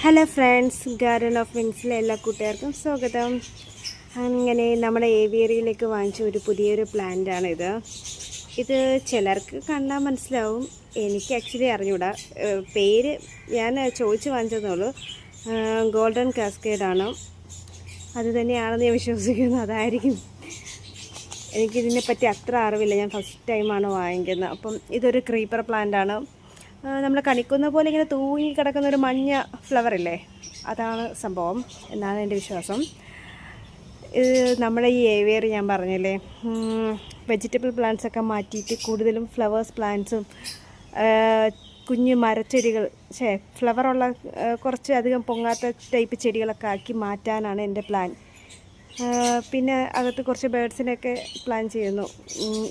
Hello friends, garden of വിങ്സിലെ എല്ലാ കൂട്ടുകാർക്കും സ്വാഗതം. അങ്ങനെ നമ്മുടെ ഏവിയറിയിലേക്ക് വാങ്ങിച്ച ഒരു പുതിയൊരു പ്ലാന്റാണിത്. ഇത് ചിലർക്ക് കണ്ടാൽ മനസ്സിലാവും, എനിക്ക് ആക്ച്വലി അറിഞ്ഞൂടാ. പേര് ഞാൻ ചോദിച്ച് വാങ്ങിച്ചതെന്നുള്ളൂ. ഗോൾഡൻ കാസ്കേഡാണ്, അത് തന്നെയാണെന്ന് ഞാൻ വിശ്വസിക്കുന്നു. അതായിരിക്കും. എനിക്കിതിനെപ്പറ്റി അത്ര അറിവില്ല, ഞാൻ ഫസ്റ്റ് ടൈമാണ് വാങ്ങിക്കുന്നത്. അപ്പം ഇതൊരു ക്രീപ്പർ പ്ലാന്റാണ്. നമ്മൾ കണിക്കുന്ന പോലെ ഇങ്ങനെ തൂങ്ങി കിടക്കുന്ന ഒരു മഞ്ഞ ഫ്ലവറില്ലേ, അതാണ് സംഭവം എന്നാണ് എൻ്റെ വിശ്വാസം. ഇത് നമ്മുടെ ഈ ഏവിയറി ഞാൻ പറഞ്ഞില്ലേ, വെജിറ്റബിൾ പ്ലാന്റ്സൊക്കെ മാറ്റിയിട്ട് കൂടുതലും ഫ്ലവേഴ്സ് പ്ലാന്റ്സും കുഞ്ഞ് മരച്ചെടികൾ ഫ്ലവറുള്ള കുറച്ച് അധികം പൊങ്ങാത്ത ടൈപ്പ് ചെടികളൊക്കെ ആക്കി മാറ്റാനാണ് എൻ്റെ പ്ലാൻ. പിന്നെ അകത്ത് കുറച്ച് ബേഡ്സിനെയൊക്കെ പ്ലാൻ ചെയ്യുന്നു.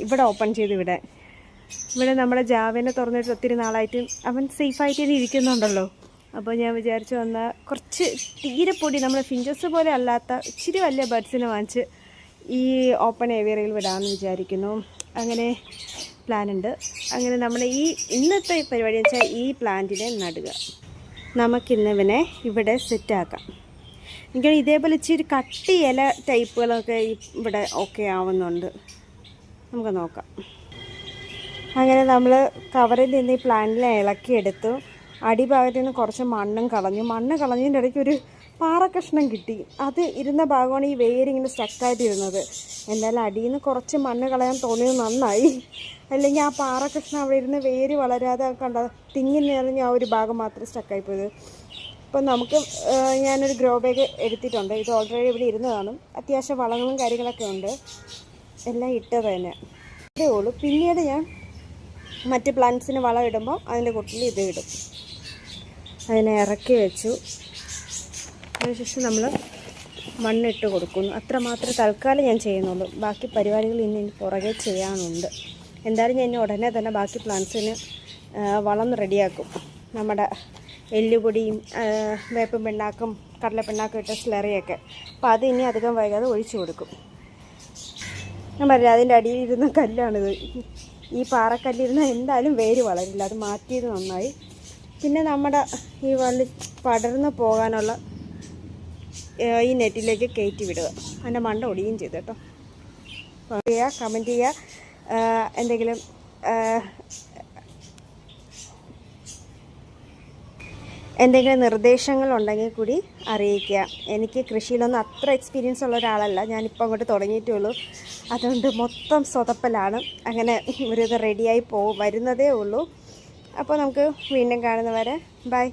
ഇവിടെ ഓപ്പൺ ചെയ്ത് ഇവിടെ നമ്മുടെ ജാവേനെ തുറന്നിട്ട് ഒത്തിരി നാളായിട്ട് അവൻ സേഫായിട്ട് തന്നെ ഇരിക്കുന്നുണ്ടല്ലോ. അപ്പോൾ ഞാൻ വിചാരിച്ചു വന്നാൽ കുറച്ച് തീരെ പൊടി, നമ്മൾ ഫിഞ്ചസ് പോലെ അല്ലാത്ത ഇച്ചിരി വലിയ ബേഡ്സിനെ വാങ്ങിച്ച് ഈ ഓപ്പൺ ഏവിയറിയിൽ വിടാമെന്ന് വിചാരിക്കുന്നു. അങ്ങനെ പ്ലാനുണ്ട്. അങ്ങനെ നമ്മൾ ഇന്നത്തെ പരിപാടി എന്ന് വെച്ചാൽ ഈ പ്ലാന്റിനെ നടുക. നമുക്കിന്നിവനെ ഇവിടെ സെറ്റാക്കാം. എനിക്ക് ഇതേപോലെ ഇച്ചിരി കട്ടി ഇല ടൈപ്പുകളൊക്കെ ഇവിടെ ഓക്കെ ആവുന്നുണ്ട്. നമുക്ക് നോക്കാം. അങ്ങനെ നമ്മൾ കവറിൽ നിന്ന് ഈ പ്ലാന്റിനെ ഇളക്കിയെടുത്തു. അടിഭാഗത്ത് നിന്ന് കുറച്ച് മണ്ണ് കളഞ്ഞതിൻ്റെ ഇടയ്ക്ക് ഒരു പാറക്കഷ്ണം കിട്ടി. അത് ഇരുന്ന ഭാഗമാണ് ഈ വേരിങ്ങനെ സ്റ്റക്കായിട്ടിരുന്നത്. എന്തായാലും അടിയിൽ നിന്ന് കുറച്ച് മണ്ണ് കളയാൻ തോന്നിയത് നന്നായി. അല്ലെങ്കിൽ ആ പാറക്കഷ്ണം അവിടെ ഇരുന്ന് വേര് വളരാതെ തിങ്ങി നിറഞ്ഞ ആ ഒരു ഭാഗം മാത്രം സ്റ്റക്കായിപ്പോയത്. ഇപ്പം നമുക്ക് ഞാനൊരു ഗ്രോ ബാഗ് എടുത്തിട്ടുണ്ട്. ഇത് ഓൾറെഡി ഇവിടെ ഇരുന്നതാണ്. അത്യാവശ്യം വളങ്ങളും കാര്യങ്ങളൊക്കെ ഉണ്ട്. എല്ലാം ഇട്ടത് തന്നെ ഇതേ ഉള്ളൂ. പിന്നീട് ഞാൻ മറ്റ് പ്ലാന്റ്സിന് വളം ഇടുമ്പോൾ അതിൻ്റെ കൂട്ടത്തിൽ ഇത് ഇടും. അതിനെ ഇറക്കി വെച്ചു. അതിനുശേഷം നമ്മൾ മണ്ണിട്ട് കൊടുക്കുന്നു. അത്രമാത്രം തൽക്കാലം ഞാൻ ചെയ്യുന്നുള്ളൂ. ബാക്കി പരിപാടികൾ ഇനി പുറകെ ചെയ്യാനുണ്ട്. എന്തായാലും ഞാൻ ഉടനെ തന്നെ ബാക്കി പ്ലാന്റ്സിന് വളം റെഡിയാക്കും. നമ്മുടെ എല്ലുപൊടിയും വേപ്പും പിണ്ണാക്കും കടലപ്പിണ്ണാക്കും ഇട്ട സ്ലറിയൊക്കെ. അപ്പോൾ അത് ഇനി അധികം വൈകാതെ ഒഴിച്ചു കൊടുക്കും. ഞാൻ പറഞ്ഞില്ല, അതിൻ്റെ അടിയിലിരുന്ന കല്ലാണിത്. ഈ പാറക്കല്ലിരുന്ന് എന്തായാലും വേര് വളരില്ല. അത് മാറ്റിയത് നന്നായി. പിന്നെ നമ്മുടെ ഈ വള്ളി പടർന്ന് പോകാനുള്ള ഈ നെറ്റിലേക്ക് കയറ്റി വിടുക. അതിൻ്റെ മണ്ട ഒടിയും ചെയ്തു കേട്ടോ. കമൻറ്റ് ചെയ്യുക. എന്തെങ്കിലും നിർദ്ദേശങ്ങളുണ്ടെങ്കിൽ കൂടി അറിയിക്കുക. എനിക്ക് കൃഷിയിലൊന്നും അത്ര എക്സ്പീരിയൻസ് ഉള്ള ഒരാളല്ല. ഞാനിപ്പോൾ അങ്ങോട്ട് തുടങ്ങിയിട്ടേ ഉള്ളൂ. അതുകൊണ്ട് മൊത്തം സ്വതപ്പലാണ്. അങ്ങനെ ഒരു ഇത് റെഡിയായി വരുന്നതേ ഉള്ളൂ. അപ്പോൾ നമുക്ക് വീണ്ടും കാണുന്നവരെ ബൈ.